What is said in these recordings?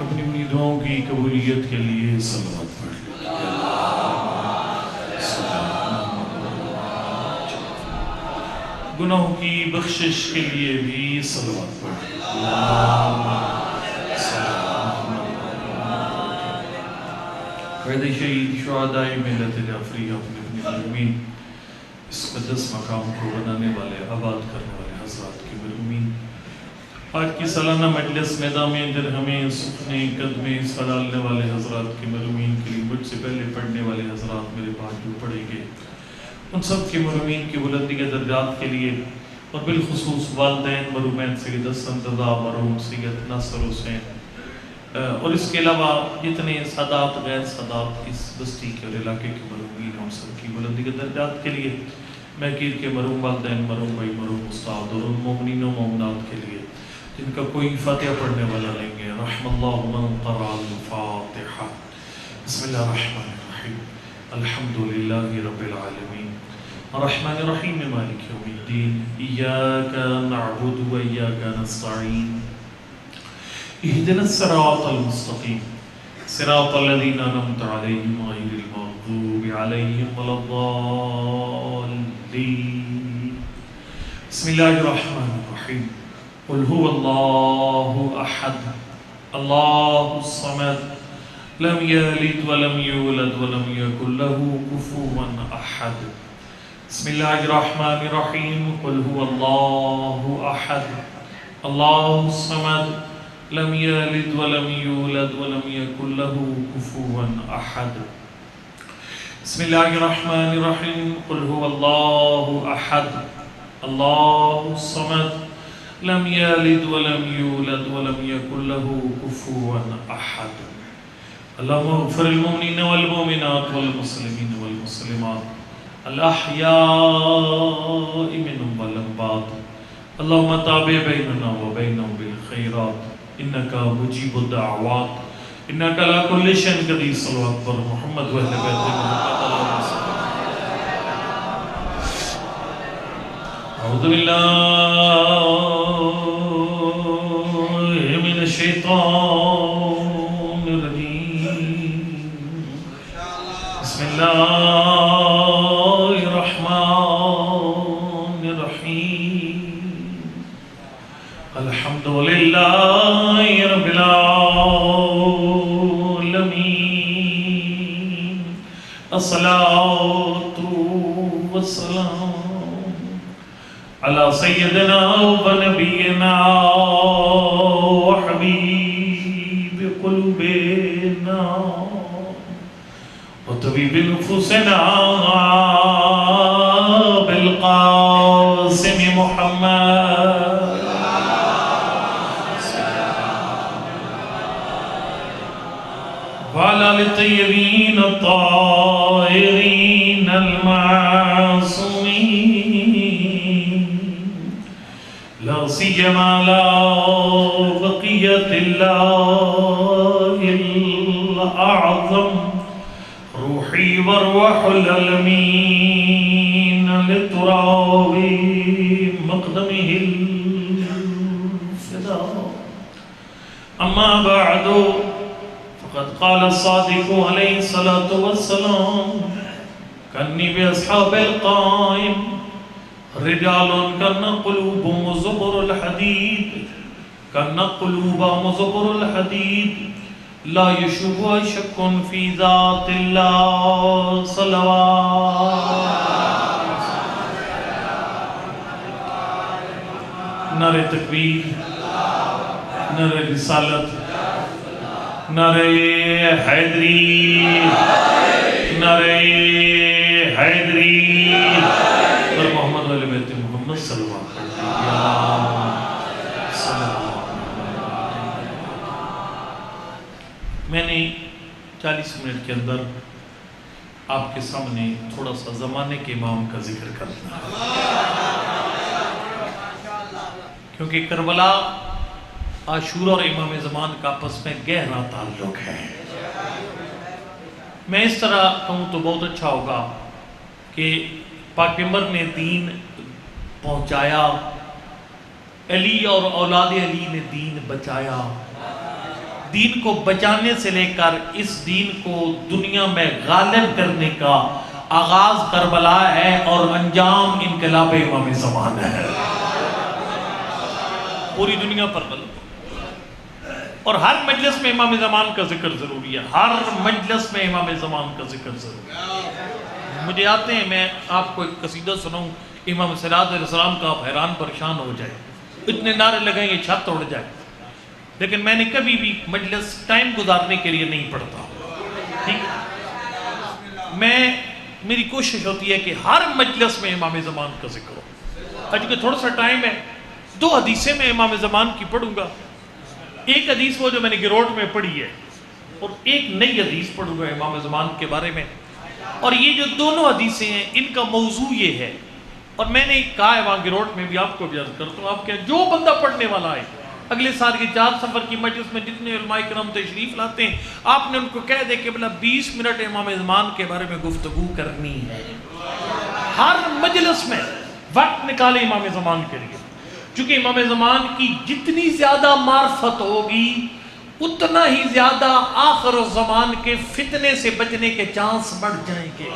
اپنی اپنی دعاؤں کی قبولیت کے لیے صلوات پڑھ لیں۔ گناہوں کی بخشش کے لیے بھی صلوات پڑھ لیں۔ قید شہید شہداء ملت جعفریہ اپنے اپنے مرحومین، اس مقدس مقام کو بنانے والے، آباد کرنے والے حضرات کے مرحومین، آج کی سالانہ مجلس میں دامِ درہمیں سکھنے قدمیں سلالنے والے حضرات کے مرحومین کے لیے مجھ سے پہلے پڑھنے والے حضرات میرے بعد جو پڑھیں گے، ان سب کے مرحومین کی بلندی کے درجات کے لیے، اور بالخصوص والدین مرحومین سید حسن رضا، مرحوم سید ناصر حسین، اور اس کے علاوہ جتنے سادات غیر سادات اس بستی کے اور علاقے کے مرحومین ہیں، ان سب کی بلندی کے درجات کے لیے، مہگیر کے مرحوم والدین، مرحوم بھائی، مرحوم استاد، اور ان مومنین و مومنات کے لیے جن کا کوئی فاتحہ پڑھنے والا نہیں ہے، رحم اللہ من قرأ الفاتحہ۔ بسم اللہ الرحمن الرحیم، الحمدللہ رب العالمین، الرحمن الرحیم، مالک یوم الدین، ایاک نعبد و ایاک نستعین، اہدنا الصراط المستقیم، صراط الذین انعمت علیہم غیر المغضوب علیہم ولا الضالین۔ بسم اللہ الرحمن الرحیم، قل هو اللہ احد اللہ الصمد لم یلد ولم یولد ولم یکن له کفوا احد۔ بسم اللہ الرحمن الرحیم، قل هو اللہ احد اللہ الصمد لم یلد ولم یولد ولم یکن له کفوا احد۔ بسم اللہ الرحمن الرحیم، قل هو اللہ احد اللہ الصمد لم يلد ولم يولد ولم يكن له كفوا أحد۔ اللهم اغفر المؤمنين والمؤمنات والمسلمين والمسلمات الأحياء منهم والأموات، اللهم تابع بيننا وبينهم بالخيرات إنك مجيب الدعوات إنك على كل شيء قدير۔ صلوات پر محمد و اہل بیت محمد، اللهم صل۔ اعوذ باللہ من الشیطان الرجیم، بسم اللہ الرحمن الرحیم، الحمدللہ رب العالمین، الصلاة والسلام على سيدنا ونبينا وحبيب قلوبنا وطبيب نفوسنا بالقاسم محمد وعلى آل الطيبين الطاهرين المعصومين، لا سيما لا بقية الله الأعظم روحي وارواح العالمين لتراب مقدمه الفداء، أما بعد فقد قال الصادق عليه الصلاة والسلام كأني بأصحاب القائم رجال كان قلوبهم زبر الحديد، كان قلوبهم زبر الحديد لا يشوبها شك في ذات الله، صلوات۔ نعرہ تکبیر، نعرہ رسالت، نعرہ حیدری، نعرہ حیدری، اور محمد علیہ بیت محمد صلی اللہ علیہ وسلم۔ میں نے 40 منٹ کے اندر آپ کے سامنے تھوڑا سا زمانے کے امام کا ذکر کرنا ہے، کیونکہ کربلا، عاشورہ اور امام زمان کا آپس میں گہرا تعلق ہے۔ میں اس طرح کہوں تو بہت اچھا ہوگا کہ پاک پیغمبر نے دین پہنچایا، علی اور اولاد علی نے دین بچایا، دین کو بچانے سے لے کر اس دین کو دنیا میں غالب کرنے کا آغاز کربلا ہے اور انجام انقلاب امام زمان ہے. پوری دنیا پر غلط، اور ہر مجلس میں امام زمان کا ذکر ضروری ہے، ہر مجلس میں امام زمان کا ذکر ضروری ہے. مجھے آتے ہیں، میں آپ کو ایک قصیدہ سناؤں امام صلاح علیہ السلام کا، آپ حیران پریشان ہو جائے، اتنے نعرے لگائیں گے چھت اڑ جائے، لیکن میں نے کبھی بھی مجلس ٹائم گزارنے کے لیے نہیں پڑھتا. ٹھیک، میری کوشش ہوتی ہے کہ ہر مجلس میں امام زمان کا ذکر ہو. آج کہ تھوڑا سا ٹائم ہے، 2 حدیثیں میں امام زمان کی پڑھوں گا. ایک حدیث وہ جو میں نے گروٹ میں پڑھی ہے، اور ایک نئی حدیث پڑھوں گا امام زمان کے بارے میں. اور یہ جو دونوں حدیثیں ہیں ان کا موضوع یہ ہے، اور میں نے کہا ہے وہاں گروٹ میں بھی، آپ کو بھی عرض کرتا ہوں، آپ کیا جو بندہ پڑھنے والا ہے اگلے سال کی 4 سفر کی مجلس میں جتنے علماء کرام تشریف لاتے ہیں، آپ نے ان کو کہہ دے کہ بلا 20 منٹ امام زمان کے بارے میں گفتگو کرنی ہے. ہر مجلس میں وقت نکالے امام زمان کے لیے، چونکہ امام زمان کی جتنی زیادہ معرفت ہوگی اتنا ہی زیادہ آخر الزمان کے فتنے سے بچنے کے چانس بڑھ جائیں گے.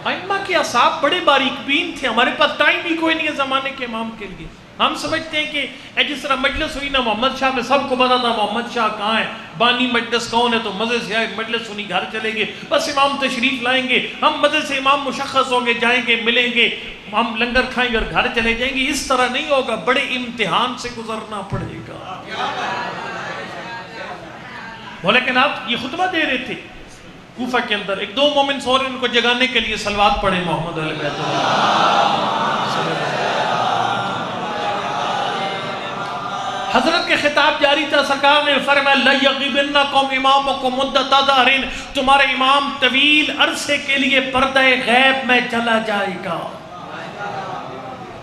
ائمہ کے اصحاب بڑے باریک بین تھے، ہمارے پاس ٹائم بھی کوئی نہیں ہے زمانے کے امام کے لیے. ہم سمجھتے ہیں کہ جس طرح مجلس ہوئی نا محمد شاہ میں سب کو پتا تھا محمد شاہ کہاں ہے، بانی مجلس کون ہے، تو مزے سے آئے مجلس سنی گھر چلیں گے، بس امام تشریف لائیں گے، ہم مزے سے امام مشخص ہوں گے، جائیں گے ملیں گے، ہم لنگر کھائیں گے اور گھر چلے جائیں گے. اس طرح نہیں ہوگا، بڑے امتحان سے گزرنا پڑے گا. وہ لیکن آپ یہ خطبہ دے رہے تھے کوفہ کے اندر، ایک 2 مومنٹس اور ان کو جگانے کے لیے صلوات پڑھے محمد علیہ بیت اللہ. حضرت کے خطاب جاری تھا، سرکار نے فرمایا لَيَغِبِنَّكُمْ إِمَامُكُمْ مُدَّةَ دَهْرٍ، تمہارا امام طویل عرصے کے لیے پردہ غیب میں چلا جائے گا.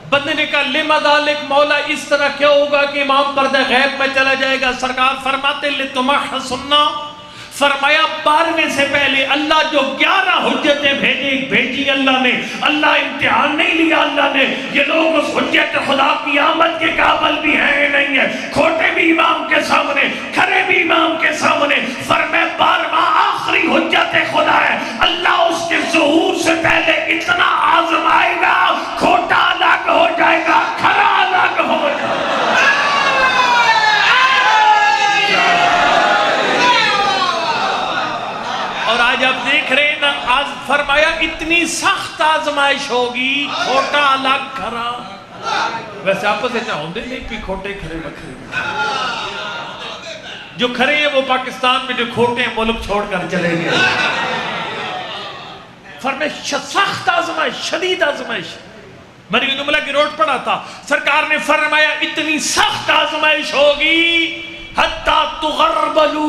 بندے نے کہا لِمَ ذَلِكَ، مولا اس طرح کیا ہوگا کہ امام پردہ غیب میں چلا جائے گا؟ سرکار فرماتے لِتُمَحْصُنَّا، فرمایا 12ویں سے پہلے اللہ جو 11 حجتیں بھیجی اللہ نے، اللہ امتحان نہیں لیا اللہ نے. یہ لوگ اس حجت خدا کی آمد کے قابل بھی ہیں نہیں ہے، کھوٹے بھی امام کے سامنے، کھرے بھی امام کے سامنے. فرمایا 12واں آخری حجت خدا ہے، اللہ اس کے ظہور سے پہلے اتنا آزمائے گا، کھوٹا الگ ہو جائے گا، کھرا الگ ہو جائے گا. اور آج آپ دیکھ رہے ہیں نا، آج فرمایا اتنی سخت آزمائش ہوگی، کھوٹا الگ کھرا. ویسے آپس ایسا ہوندے نہیں کہ کھوٹے کھرے بکھرے، جو کھرے ہیں وہ پاکستان میں، جو کھوٹے ہیں ملک چھوڑ کر چلے گئے. فرمایا سخت آزمائش، شدید آزمائش. میں نے جملہ کی روٹ پڑھا تھا، سرکار نے فرمایا اتنی سخت آزمائش ہوگی حتی تغربلو.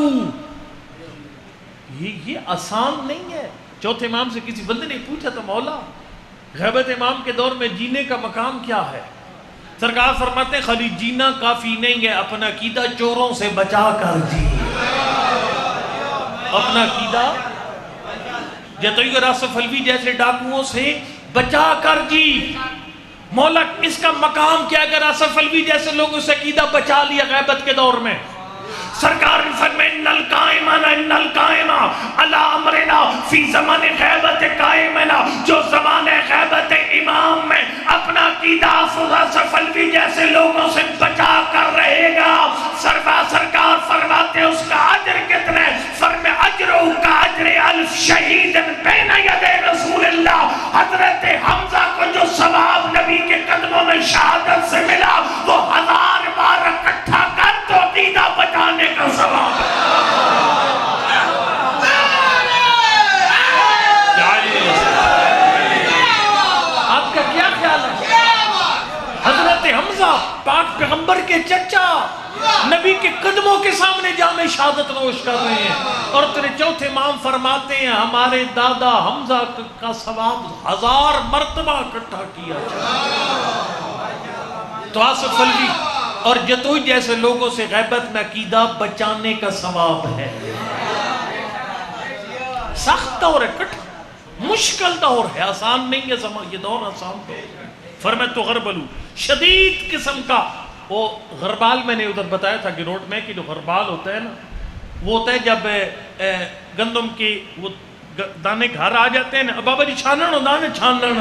یہ آسان نہیں ہے. چوتھے امام سے کسی بندے نے پوچھا تھا مولا غیبت امام کے دور میں جینے کا مقام کیا ہے؟ سرکار فرماتے ہیں خالی جینا کافی نہیں ہے، اپنا عقیدہ چوروں سے بچا کر جی. اپنا عقیدہ جتوئی اور آصف الوی جیسے ڈاکوؤں سے بچا کر جی. مولا اس کا مقام کیا اگر آصف الوی جیسے لوگوں سے عقیدہ بچا لیا غیبت کے دور میں؟ سرکار نے فرمایا ان القائمہ علی امرنا فی زمان غیبت قائمنا، جو زمان غیبت امام میں اپنا عقیدہ آصف الوی جیسے لوگوں سے بچا کر رہے گا، سرکار فرماتے ہیں اس کا اجر کتنا ہے؟ فرمایا اجرہ کا اجر 1000 شہید بین یدی رسول اللہ. حضرت حمزہ کو جو ثواب نبی کے قدموں میں شہادت سے ملا وہ 1000 بار اکٹھا کر تو عقیدہ بچانے کا ثواب ہے. آپ کا کیا خیال ہے؟ حضرت حمزہ پاک پیغمبر کے چچا نبی کے قدموں کے سامنے جامع شہادت نوش کر رہے ہیں، اور تیرے چوتھے امام فرماتے ہیں ہمارے دادا حمزہ کا ثواب 1000 مرتبہ اکٹھا کیا جائے. تو آصف الوی اور جتوئی جیسے لوگوں سے غیبت میں عقیدہ بچانے کا ثواب ہے. سخت دور ہے، کٹھن مشکل دور ہے، آسان نہیں ہے. یہ دور آسان دور ہے. فرمایا تغربلو، شدید قسم کا وہ غربال میں نے ادھر بتایا تھا کہ روڈ میں کہ جو غربال ہوتا ہے نا وہ ہوتا ہے جب گندم کی وہ دانے گھر آ جاتے ہیں نا بابا جی چھانن ہوتا ہے نا چھانن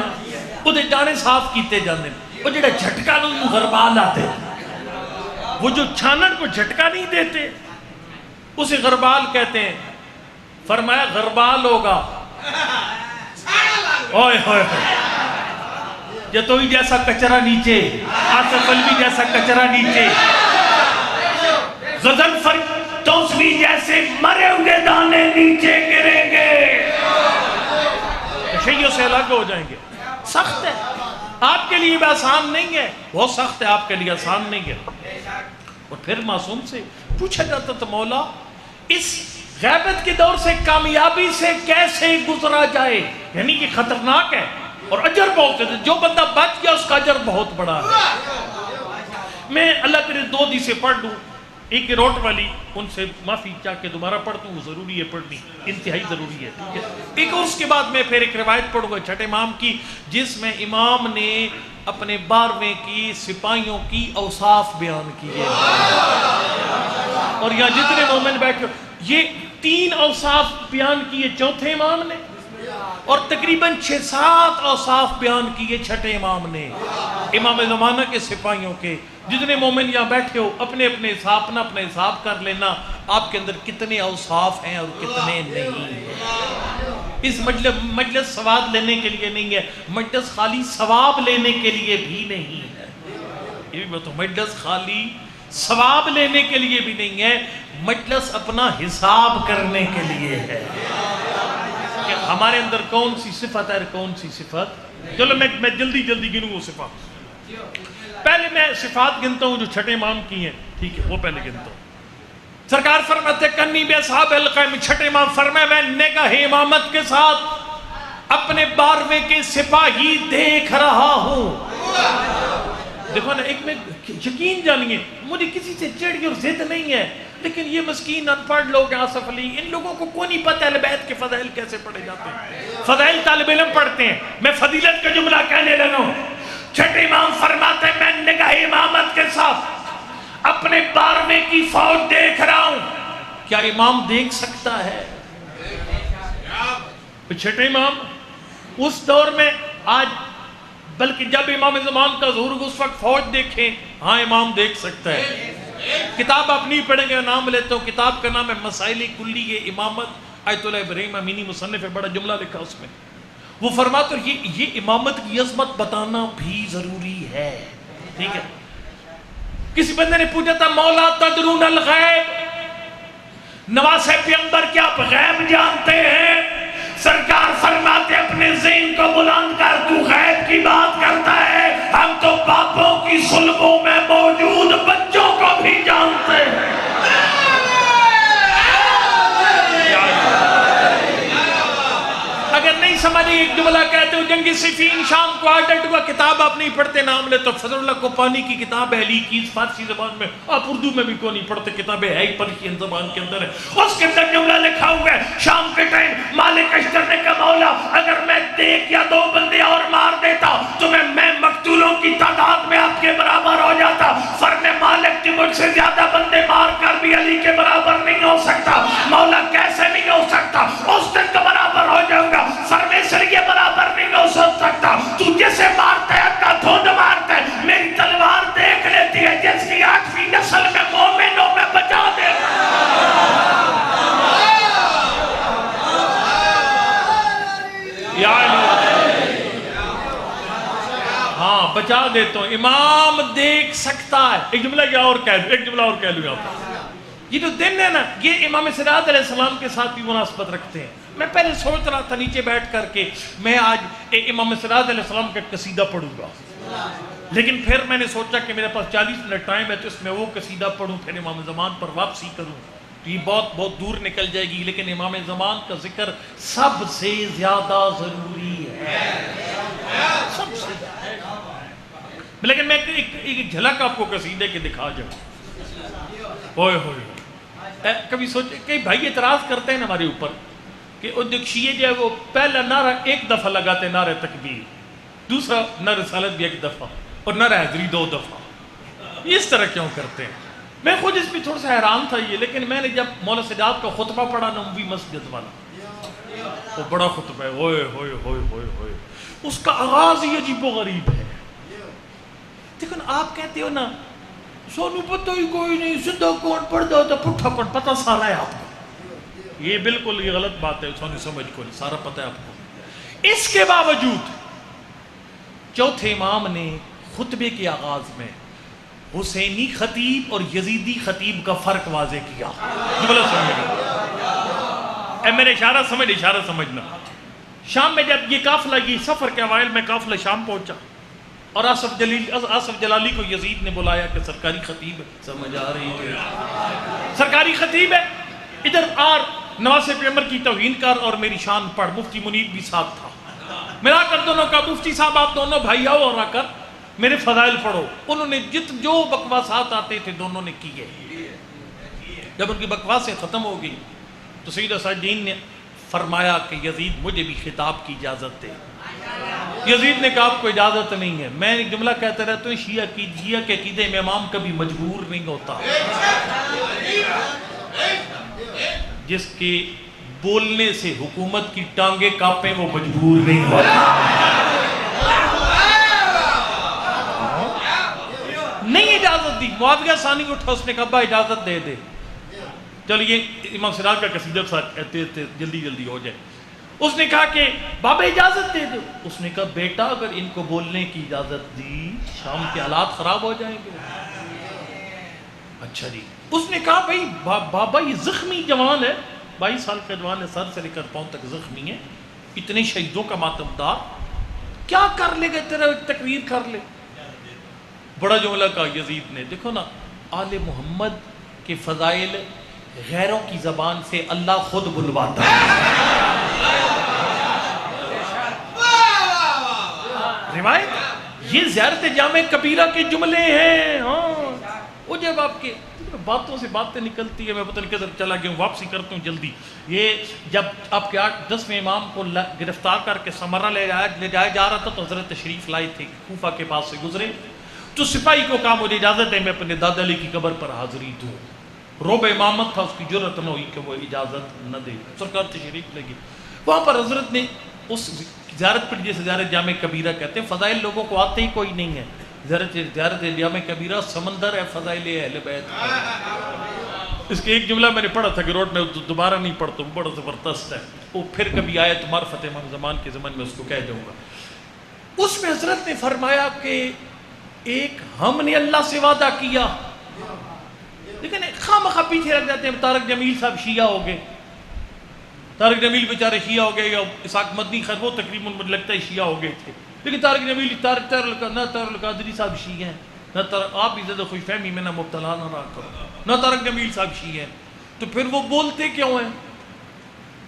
وہ دانے صاف کیتے جاندے ہیں وہ جڑا جھٹکا نو غربال آتے وہ جو چھانن کو جھٹکا نہیں دیتے اسے غربال کہتے ہیں. فرمایا غربال ہوگا اوئے ہوئے جتوئی جیسا کچرا نیچے آصف علوی جیسا کچرا نیچے غضنفر توسوی جیسے مرے ہوئے دانے نیچے گریں گے شیعوں سے الگ ہو جائیں گے. سخت ہے آپ کے لیے آسان نہیں ہے بہت سخت ہے آپ کے لیے آسان نہیں ہے. اور پھر معصوم سے پوچھا جاتا تھا مولا اس غیبت کے دور سے کامیابی سے کیسے گزرا جائے یعنی کہ خطرناک ہے اور اجر بہت ہے جو بندہ بچ گیا اس کا اجر بہت بڑا ہے. میں اللہ کرے 2 حدیثیں پڑھ لوں ایک روٹ والی ان سے معافی چاہ کے دوبارہ پڑھتا ہوں وہ ضروری ہے پڑھنی انتہائی ضروری ہے ٹھیک ہے. ایک اور اس کے بعد میں پھر ایک روایت پڑھوں گا چھٹے امام کی جس میں امام نے اپنے 12ویں کی سپاہیوں کی اوصاف بیان کیے اور یہاں جتنے مومن بیٹھے یہ 3 اوصاف بیان کیے چوتھے امام نے اور تقریباً 6-7 اوصاف بیان کیے چھٹے امام نے امام زمانہ کے سپاہیوں کے. جتنے مومن یہاں بیٹھے ہو اپنے اپنے حساب اپنا اپنے حساب کر لینا آپ کے اندر کتنے اوصاف ہیں اور کتنے نہیں ہیں. اس مجلس ثواب لینے کے لیے نہیں ہے مجلس خالی ثواب لینے کے لیے بھی نہیں ہے. یہ بھی بتاؤ مجلس خالی ثواب لینے کے لیے بھی نہیں ہے مجلس اپنا حساب کرنے کے لیے ہے کہ ہمارے اندر کون سی صفت ہے اور کون سی صفت. چلو میں جلدی گنوں وہ صفات. پہلے میں صفات گنتا ہوں جو چھٹے امام کی ہیں ٹھیک ہے وہ پہلے گنتا ہوں. سرکار فرماتے کنی بے صحاب القائم چھٹے امام فرمائے میں نگاہ امامت کے ساتھ اپنے 12ویں کے سپاہی دیکھ رہا ہوں. دیکھو نا ایک میں یقین جانیے مجھے کسی سے چڑھی اور ضد نہیں ہے لیکن یہ مسکین ان پڑھ لوگ آصف علی ان لوگوں کو کوئی نہیں پتہ اہل بیت کے فضائل کیسے پڑھے جاتے ہیں. فضائل طالب علم پڑھتے ہیں میں فضیلت کا جملہ کہنے لگا ہوں. چھٹے امام فرماتے ہیں میں نگاہ امامت کے ساتھ اپنے 12ویں کی فوج دیکھ رہا ہوں. کیا امام دیکھ سکتا ہے؟ چھٹے امام اس دور میں آج بلکہ جب امام زمان کا ظہور اس وقت فوج دیکھیں ہاں امام دیکھ سکتا ہے. کتاب آپ نہیں پڑھیں گے نام لیتا ہوں کتاب کا نام ہے مسائل کلی امامت آیت اللہ ابراہیم امینی مصنف ہے بڑا جملہ لکھا اس میں وہ فرماتے ہیں یہ امامت کی عظمت بتانا بھی ضروری ہے ٹھیک ہے. کسی بندے نے پوچھا تھا مولا تدرون الغیب نواسے پیغمبر کیا آپ غیب جانتے ہیں؟ سرکار فرماتے اپنے ذہن کو بلند کر تو غیب کی بات کرتا ہے ہم تو باپوں کی صلبوں میں موجود بچوں کو بھی جانتے ہیں. اگر نہیں سمجھے ایک جملہ کہتے ہو جنگی صفین شام کو آڈٹ ہوا کتاب آپ نہیں پڑھتے نام لے تو فضل اللہ کوپانی کی کتاب ہے علی کی فارسی زبان میں آپ اردو میں بھی کو نہیں پڑھتے کتاب ہے ہی پرشین زبان کے اندر ہے اس کے اندر جملہ لکھا ہوا ہے شام کے ٹائم مالک اشتر نے کہا مولا اگر میں 1 یا 2 بندے اور مار دیتا تو میں مقتولوں کی تعداد میں آپ کے برابر ہو جاتا. فرمایا مالک کی مجھ سے زیادہ بندے مار کر بھی علی کے برابر نہیں ہو سکتا. مولا کیسے نہیں ہو سکتا؟ اس دن کا برابر ہو جاؤں گا. فرمیشر یہ برابر نہیں ہو سکتا. تو جسے مارتا ہے اپنا دھوند مارتا ہے میری تلوار دیکھ لیتی ہے جس کی 8ویں نسل میں مومنوں میں بچا دے ہاں بچا دیتا ہوں. امام دیکھ سکتا ہے. ایک جملہ کیا اور کہہ لوں یہ جو دن ہے نا یہ امام صراط علیہ السلام کے ساتھ بھی مناسبت رکھتے ہیں. میں پہلے سوچ رہا تھا نیچے بیٹھ کر کے میں آج امام صراط علیہ السلام کا قصیدہ پڑھوں گا لیکن پھر میں نے سوچا کہ میرے پاس 40 منٹ ٹائم ہے تو اس میں وہ قصیدہ پڑھوں پھر امام زمان پر واپسی کروں تو یہ بہت دور نکل جائے گی. لیکن امام زمان کا ذکر سب سے زیادہ ضروری ہے سب سے زیادہ. لیکن میں ایک جھلک آپ کو قصیدے کے دکھا جاؤں. ہوئے کبھی سوچے کئی بھائی اعتراض کرتے ہیں ہمارے اوپر کہ وہ شیعہ جو ہے وہ پہلا نعرہ 1 دفعہ لگاتے نعرہ تکبیر دوسرا نعرہ رسالت بھی 1 دفعہ اور نعرہ حیدری 2 دفعہ. یہ اس طرح کیوں کرتے ہیں؟ میں خود اس پہ تھوڑا سا حیران تھا یہ، لیکن میں نے جب مولا سجاد کا خطبہ پڑھا نموی مسجد والا، وہ بڑا خطبہ ہے، ہوئے ہوئے ہوئے ہوئے ہوئے، اس کا آغاز ہی عجیب و غریب ہے۔ دیکھو نا، آپ کہتے ہو نا سونو پتہ ہی کوئی نہیں، سدھا کون پڑھتا ہوتا پٹھا کون، پتہ سارا ہے آپ کو۔ یہ بالکل یہ غلط بات ہے، سونی سمجھ کو نہیں، سارا پتہ ہے آپ کو۔ اس کے باوجود چوتھے امام نے خطبے کے آغاز میں حسینی خطیب اور یزیدی خطیب کا فرق واضح کیا۔ جملہ سمجھنا، اے میرے اشارہ سمجھنا۔ شام میں جب یہ قافلہ، یہ سفر کے اوائل میں قافلہ شام پہنچا اور آصف جلالی کو یزید نے بلایا کہ سرکاری خطیب ہے، سمجھ آ رہی ہے، سرکاری خطیب ہے، ادھر آر نواسے پیغمبر کی توہین کر اور میری شان پڑھ۔ مفتی منیر بھی ساتھ تھا، ملا کر دونوں کا، مفتی صاحب آپ دونوں بھائی آؤ اور آ کر میرے فضائل پڑھو۔ انہوں نے جو بکواسات آتے تھے دونوں نے کیے۔ جب ان کی بکواسیں ختم ہو گئی تو سید اسدالدین نے فرمایا کہ یزید مجھے بھی خطاب کی اجازت دے۔ یزید نے کہا آپ کو اجازت نہیں ہے۔ میں ایک جملہ کہتا رہتا ہوں، شیعہ کے عقیدے میں امام کبھی مجبور نہیں ہوتا، جس کے بولنے سے حکومت کی ٹانگیں کانپیں وہ مجبور نہیں ہوتا۔ نہیں اجازت دی، معاویہ ثانی اٹھا، اس نے کہا با اجازت دے دے۔ چلیے امام سراج کا قصیدہ کہتے تھے جلدی جلدی ہو جائے۔ اس نے کہا کہ بابا اجازت دے دو۔ اس نے کہا بیٹا اگر ان کو بولنے کی اجازت دی شام کے حالات خراب ہو جائیں گے۔ اچھا جی۔ اس نے کہا بھائی بابا یہ زخمی جوان ہے، 22 سال کا جوان ہے، سر سے لے کر پاؤں تک زخمی ہے، اتنے شہیدوں کا ماتمدار، کیا کر لے گا، تیرا تقریر کر لے۔ بڑا جملہ کہا یزید نے، دیکھو نا آل محمد کے فضائل غیروں کی زبان سے اللہ خود بلواتا ہے۔ روایت یہ زیارت جامع کبیرہ کے جملے ہیں۔ ہاں وہ جب آپ کے باتوں سے باتیں نکلتی ہے، میں پتہ نہیں کدھر چلا گیا ہوں، واپسی کرتا ہوں جلدی۔ یہ جب آپ کے 8-10ویں امام کو گرفتار کر کے سمرہ لے جایا جا رہا تھا تو حضرت تشریف لائے تھے، کوفہ کے پاس سے گزرے تو سپاہی کو کہا مجھے اجازت ہے میں اپنے دادا علی کی قبر پر حاضری دوں۔ روب امامت تھا، اس کی جرت نہ ہوئی کہ وہ اجازت نہ دے، سرکار تشریف لے گئی۔ وہاں پر حضرت نے اس زیارت پر، جیسے زیارت جامع کبیرہ کہتے ہیں، فضائل لوگوں کو آتے ہی کوئی نہیں ہے۔ زیارت جامع کبیرہ سمندر ہے فضائل اہل بیت۔ اس کے ایک جملہ میں نے پڑھا تھا کہ روڈ میں دوبارہ نہیں پڑھتا ہوں، بڑا زبردست ہے، وہ پھر کبھی آئے تو معرفت امام زمان کے زمن میں اس کو کہہ دوں گا۔ اس میں حضرت نے فرمایا کہ ایک ہم نے اللہ سے وعدہ کیا، لیکن خواہ پیچھے رکھ جاتے ہیں۔ طارق جمیل صاحب شیعہ ہو گئے، طارق جمیل بیچارے شیعہ ہو گئے، یا اسحاق مدنی خیر وہ تقریباً مجھے لگتا ہے شیعہ ہو گئے تھے، لیکن طارق جمیل نہ طارق القادری صاحب شیعہ ہیں، نہ آپ بھی زیادہ خوش فہمی میں نہ مبتلا نہ رہا کرو، نہ طارق جمیل صاحب شیعہ ہیں، تو پھر وہ بولتے کیوں ہیں؟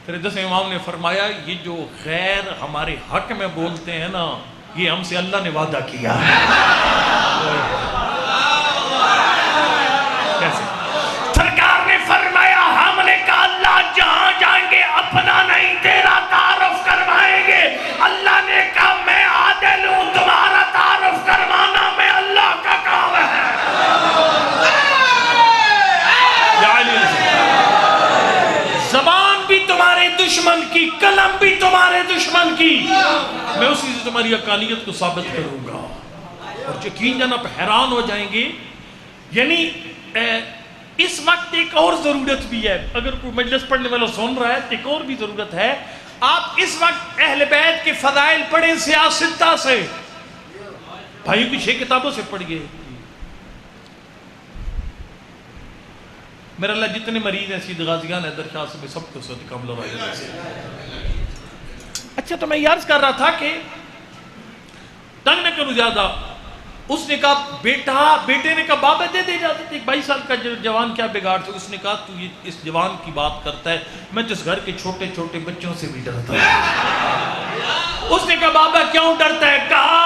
پھر 10 امام نے فرمایا یہ جو غیر ہمارے حق میں بولتے ہیں نا، یہ ہم سے اللہ نے وعدہ کیا ہے۔ کیسے؟ سرکار نے فرمایا ہم نے کہا اللہ جہاں جائیں گے اپنا نہیں تیرا تعارف کروائیں گے۔ اللہ نے کہا میں عادل ہوں، تمہارا تعارف کروانا میں اللہ کا کام ہے۔ زبان بھی تمہارے دشمن کی، قلم بھی تمہارے دشمن کی، میں اسی سے تمہاری حقانیت کو ثابت کروں گا۔ اور یقین جناب حیران ہو جائیں گے، یعنی اس وقت ایک اور ضرورت بھی ہے، اگر کوئی مجلس پڑھنے والا سن رہا ہے تو ایک اور بھی ضرورت ہے۔ آپ اس وقت اہل بیت کے فضائل پڑھیں سیاستہ سے، بھائیوں کی 6 کتابوں سے پڑھیے۔ میرا اللہ جتنے مریض ہیں سید غازیان حیدر شاہ سے سب کو صحت کامل اور عاجلہ سے۔ اچھا تو میں یہ عرض کر رہا تھا کہ تنگ نہ کروں زیادہ۔ اس نے کہا بیٹے نے کہا بابا دے دے اجازت، ایک 22 سال کا جوان کیا بگاڑ تھا۔ اس نے کہا تو یہ اس جوان کی بات کرتا ہے، میں تو اس گھر کے چھوٹے چھوٹے بچوں سے بھی ڈرتا ہوں۔ اس نے کہا بابا کیوں ڈرتا ہے؟ کہا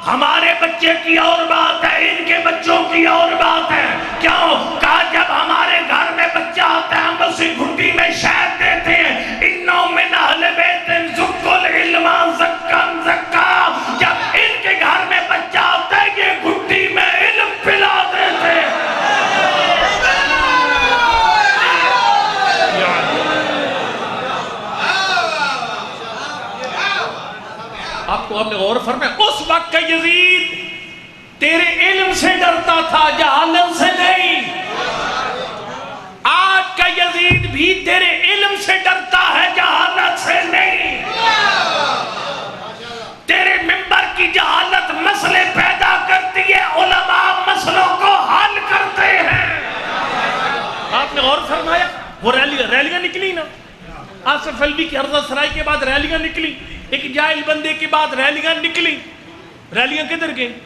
ہمارے بچے کی اور بات ہے، ان کے بچوں کی اور بات ہے۔ کیوں؟ کہا جب ہمارے گھر میں بچہ آتا ہے ہم اسے گھٹی میں شہد دیتے ہیں، انہو من اہل بیت زک العلم زکا زکا۔ جب ان کے گھر میں بچہ آتا ہے یہ گھٹی میں علم پلا فرمایا اس وقت کا یزید تیرے علم سے ڈرتا تھا، جہالت سے نہیں۔ آج کا یزید بھی تیرے علم سے ڈرتا ہے، جہالت سے نہیں۔ تیرے ممبر کی جہالت مسئلے پیدا کرتی ہے، علماء مسئلوں کو حل کرتے ہیں۔ آپ نے غور فرمایا؟ وہ ریلیاں نکلی نا، آصف الوی کی عرضہ سرائی کے بعد ریلیاں نکلی، ایک جاہل بندے کے بعد ریلیاں نکلی۔ ریلیاں کدھر گئیں؟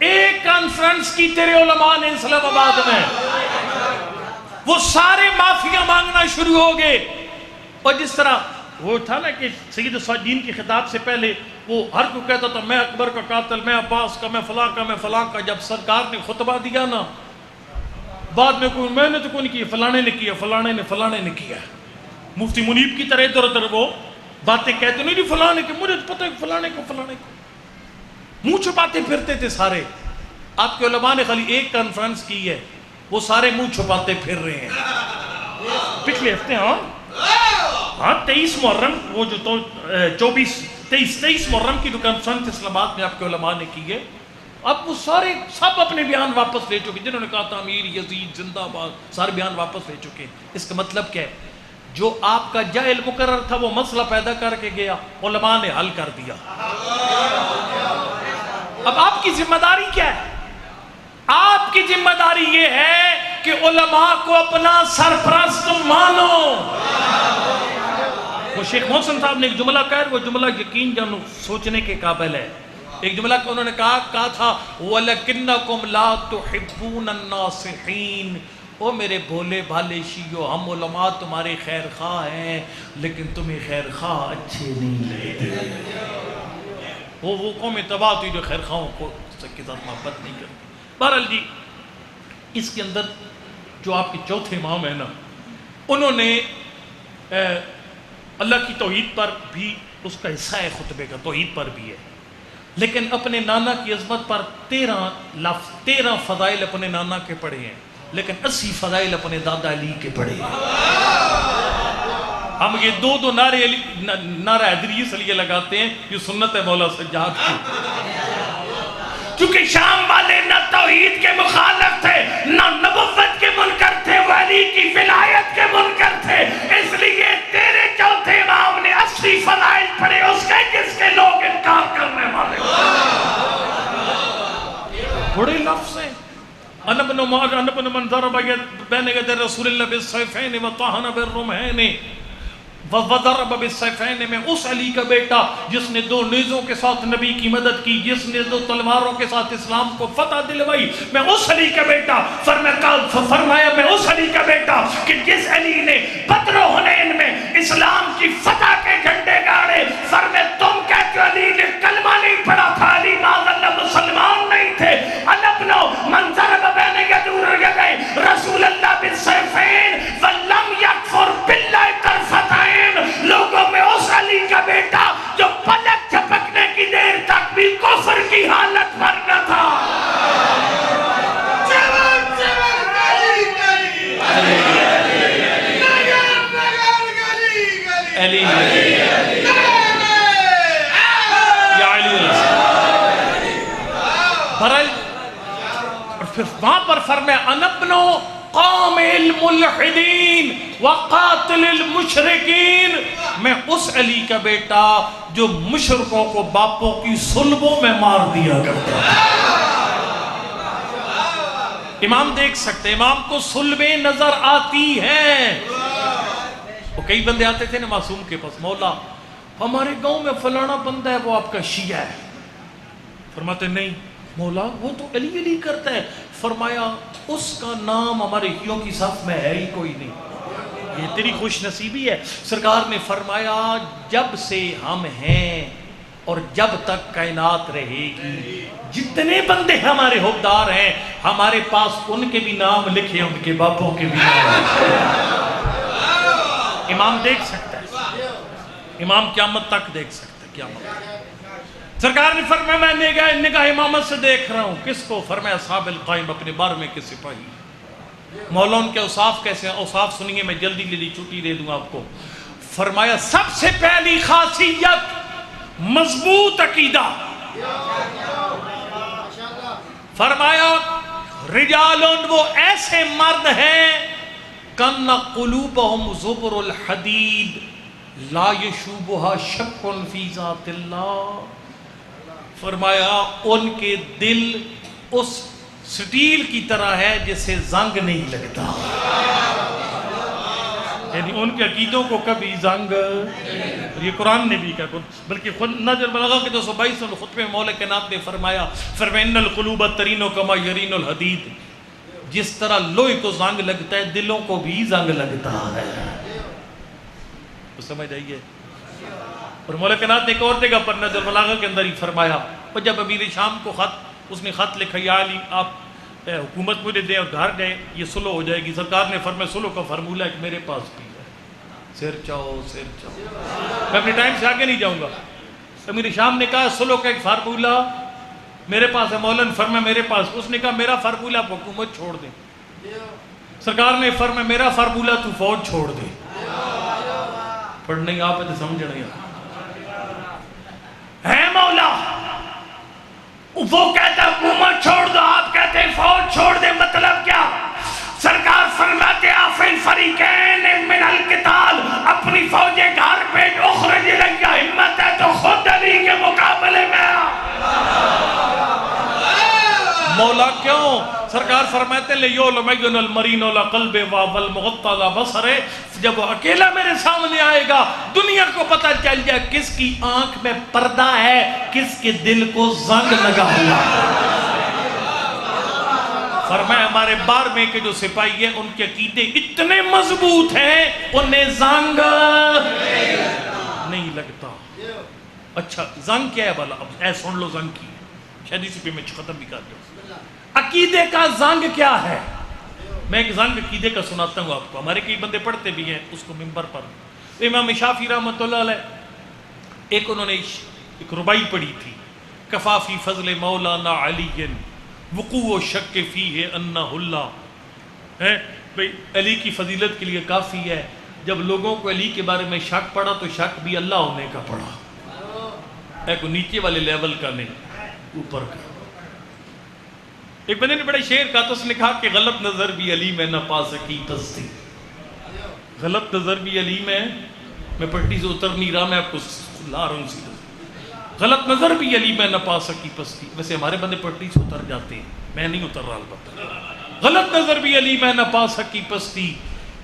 ایک کانفرنس کی تیرے علماء نے اسلام آباد میں، وہ سارے معافیاں مانگنا شروع ہو گئے۔ اور جس طرح وہ تھا نا کہ سید سعدین کی خطاب سے پہلے وہ ہر کو کہتا تھا میں اکبر کا قاتل، میں عباس کا، میں فلاں کا، میں فلاں کا۔ جب سرکار نے خطبہ دیا نا، بعد میں کوئی میں نے تو کوئی نہیں کیا، فلانے نے کیا، فلانے نے کیا۔ مفتی منیب کی طرح ادھر ادھر وہ باتیں کہتے نہیں، نہیں فلانے کے، مجھے پتہ ہے فلانے کو منہ چھپاتے پھرتے تھے سارے۔ آپ کے علماء نے خالی ایک کانفرنس کی ہے، وہ سارے منہ چھپاتے پھر رہے ہیں۔ پچھلے ہفتے ہاں 23 محرم وہ جو تو 23 محرم کی جو کانفرنس اسلام آباد میں آپ کے علماء نے کی ہے، اب وہ سارے سب اپنے بیان واپس لے چکے، جنہوں نے کہا تھا امیر یزید زندہ باد، سارے بیان واپس لے چکے۔ اس کا مطلب کیا ہے؟ جو آپ کا جاہل مقرر تھا وہ مسئلہ پیدا کر کے گیا، علماء نے حل کر دیا۔ اب آپ کی ذمہ داری کیا ہے؟ آپ کی ذمہ داری یہ ہے کہ علماء کو اپنا سرپرست مانو۔ وہ شیخ محسن صاحب نے ایک جملہ کہا، وہ جملہ یقین جانو سوچنے کے قابل ہے۔ ایک جملہ کہ انہوں نے کہا تھا وَلَكِنَّكُمْ لَا تُحِبُّونَ النَّاصِحِينَ، او میرے بھولے بھالے شیعو، ہم علماء تمہارے خیر خواہ ہیں لیکن تمہیں خیر خواہ اچھے نہیں لگتے۔ وہ قوم تباہ ہوئی جو خیر خواہوں کو کے ساتھ محبت نہیں کرتی۔ بہرحال جی، اس کے اندر جو آپ کے چوتھے امام ہیں نا، انہوں نے اللہ کی توحید پر بھی اس کا حصہ ہے، خطبے کا توحید پر بھی ہے، لیکن اپنے نانا کی عظمت پر 13 فضائل اپنے نانا کے پڑھے ہیں، لیکن 80 فضائل اپنے دادا علی کے پڑھے ہیں۔ ہم یہ دو نعرہ حیدری اس لیے لگاتے ہیں، یہ سنت ہے مولا سجاد کی، چونکہ شام والے نہ توحید کے مخالف تھے، نہ نبوت کے منکر تھے، ولی کی ولایت کے منکر تھے، اس لیے تیرے چوتھے امام نے 80 فضائل پڑھے اس کے جس کے لوگ انکار کرنے والے بڑے لفظ ہیں۔ انا ابن من ضرب بین یدی رسول اللہ بالسیفین وطعن بالرمحین وضرب بالسیفین، میں اس علی کا بیٹا جس نے 2 نیزوں کے ساتھ نبی کی مدد کی، جس نے 2 تلواروں کے ساتھ اسلام کو فتح دلوائی، میں اس علی کا بیٹا، فرمایا میں اس علی کا بیٹا کہ جس علی نے بدر و حنین میں اسلام کی فتح کے جھنڈے گاڑے۔ فرمایا تم کہتے علی نے کلمہ نہیں پڑھا تھا، علی معاذ اللہ مسلمان نہیں تھے۔ انا ابن من ضرب بین یدی رسول اللہ بالسیفین ولم یکفر باللہ طرفۃ عین، لوگوں میں اس علی کا بیٹا جو پلک جھپکنے کی دیر تک بھی کفر کی حالت پر نہ تھا۔ علی اور پھر وہاں پر فرمایا انا ابن قام الملحدین وقاتل المشرکین، میں اس علی کا بیٹا جو مشرکوں کو باپوں کی صلبوں میں مار دیا کرتا۔ امام دیکھ سکتے، امام کو صلبیں نظر آتی ہیں۔ وہ کئی بندے آتے تھے نا معصوم کے پاس، مولا ہمارے گاؤں میں فلانا بندہ ہے وہ آپ کا شیعہ ہے۔ فرماتے نہیں مولا وہ تو علی علی کرتا ہے۔ فرمایا اس کا نام ہمارے شیعوں کی صف میں ہے ہی کوئی نہیں، یہ تیری خوش نصیبی ہے۔ سرکار نے فرمایا جب سے ہم ہیں اور جب تک کائنات رہے گی، جتنے بندے ہمارے حقدار ہیں ہمارے پاس ان کے بھی نام لکھے، ان کے باپوں کے بھی نام۔ امام دیکھ سکتا ہے، امام قیامت تک دیکھ سکتا ہے، قیامت۔ سرکار نے فرمایا میں نگاہ امامت سے دیکھ رہا ہوں، کس کو؟ فرمایا صاحب القائم، اپنے بار میں کے سپاہی۔ مولا ان کے اوصاف کیسے ہیں؟ اوصاف سنیے، میں جلدی چھٹی دے دوں آپ کو۔ فرمایا سب سے پہلی خاصیت مضبوط عقیدہ. فرمایا رجال وہ ایسے مرد ہیں کن قلوبہم زبر الحدید لا یشوبها شک فی ذات اللہ. فرمایا ان کے دل اس سٹیل کی طرح ہے جسے زنگ نہیں لگتا. یعنی ان کے عقیدوں کو کبھی زنگ، یہ قرآن نے بھی کہا، بلکہ خود نہج البلاغہ کے 222 خطبے میں مولا کائنات نے فرمایا فَإِنَّ الْقُلُوبَ تَرِينُ كَمَا يَرِينُ الْحَدِيدِ. جس طرح لوہے کو زنگ لگتا ہے دلوں کو بھی زنگ لگتا ہے. تو سمجھ آئیے. اور مولا کائنات نے ایک اور جگہ پر نہج البلاغہ کے اندر ہی فرمایا، اور جب امیر شام کو اس نے خط لکھا یا علی آپ حکومت مجھے دیں اور گھر گئے یہ صلح ہو جائے گی. سرکار نے فرمایا صلح کا فارمولہ ایک میرے پاس بھی ہے، سر چاہو سر چاہو. میں اپنے ٹائم سے آگے نہیں جاؤں گا. امیر شام نے کہا صلح کا ایک فارمولہ میرے پاس ہے. مولانا فرمایا میرے پاس. اس نے کہا میرا فارمولہ آپ حکومت چھوڑ دیں. سرکار نے فرمایا میرا فارمولہ تو فوج چھوڑ دے. پڑھ نہیں آپ تو سمجھ نہیں ہے مولا. وہ کہتا حکومت چھوڑ دو، آپ کہتے ہیں فوج چھوڑ دے. مطلب کیا؟ سرکار فرماتے آفِ الفریقین من القتال، اپنی فوجیں گھر پہ اخرج الیہ، ہمت ہے تو خود علی کے مقابلے میں آ. مولا کیوں؟ سرکار فرماتے لیعلمین المرین علی قلب والمغطى علی بصر. جب وہ اکیلا میرے سامنے آئے گا دنیا کو پتہ چل جائے کس کی آنکھ میں پردہ ہے، کس کے دل کو زنگ لگا ہوا. فرمایا ہمارے 12ویں کے جو سپاہی ہیں ان کے عقیدے اتنے مضبوط ہیں انہیں زنگ نہیں لگتا. اچھا زنگ کیا ہے بھلا؟ اب اے سن لو زنگ کی، شاید اسی پہ میں ختم بھی کر دوں. عقیدے کا زنگ کیا ہے؟ میں ایک زنگ عقیدے کا سناتا ہوں آپ کو. ہمارے کئی بندے پڑھتے بھی ہیں اس کو منبر پر. امام شافعی رحمۃ اللہ علیہ انہوں نے ایک ربائی پڑھی تھی، کفا فی فضل مولانا علی وقوع شک فیہ انہ اللہ. بھئی علی کی فضیلت کے لیے کافی ہے جب لوگوں کو علی کے بارے میں شک پڑا تو شک بھی اللہ ہونے کا پڑا، ایک نیچے والے لیول کا نہیں، اوپر کا. ایک بندے نے بڑا شعر کہا تو اس نے کہا کہ غلط نظر بھی علی میں نہ پا سکی پستی. غلط نظر بھی علی میں پٹی سے اتر نہیں رہا، میں آپ کو لا رہا ہوں سیدھا. غلط نظر بھی علی میں نہ پا سکی پستی. ویسے ہمارے بندے پٹی سے اتر جاتے ہیں، میں نہیں اتر رہا. البتہ غلط نظر بھی علی میں نہ پا سکی پستی.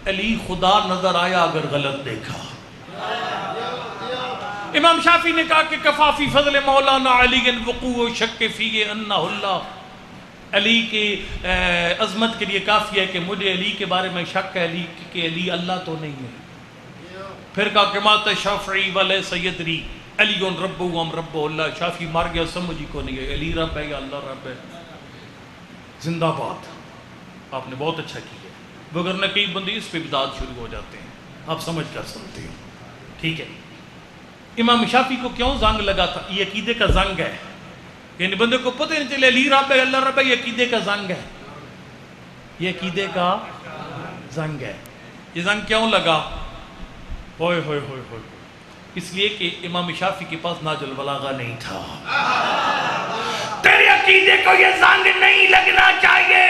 علی خدا نظر آیا اگر غلط دیکھا. امام شافعی نے کہا کہ کفا فی فضل مولانا علی وقوع شک فیہ انہ اللہ. علی کی عظمت کے لیے کافی ہے کہ مجھے علی کے بارے میں شک ہے علی کہ علی اللہ تو نہیں ہے. پھر کہا کہ مات شافعی ولیس یدری علی رب و رب اللہ. شافعی مار گیا سمجھ ہی کو نہیں ہے علی رب ہے یا اللہ رب ہے. زندہ باد، آپ نے بہت اچھا کیا. وگرنہ کئی بندے اس پہ بدعت شروع ہو جاتے ہیں، آپ سمجھ کر سنتے ہو. ٹھیک ہے. امام شافعی کو کیوں زنگ لگا تھا؟ یہ عقیدے کا زنگ ہے. یعنی بندے کو پتہ نہیں چلے علی رب ہے اللہ رب ہے، یہ عقیدے کا زنگ ہے. یہ عقیدے کا زنگ ہے. یہ زنگ کیوں لگا؟ ہوئے ہوئے ہوئے ہوئے اس لیے کہ امام شافعی کے پاس نہج البلاغہ نہیں تھا. تیرے عقیدے کو یہ زنگ نہیں لگنا چاہیے.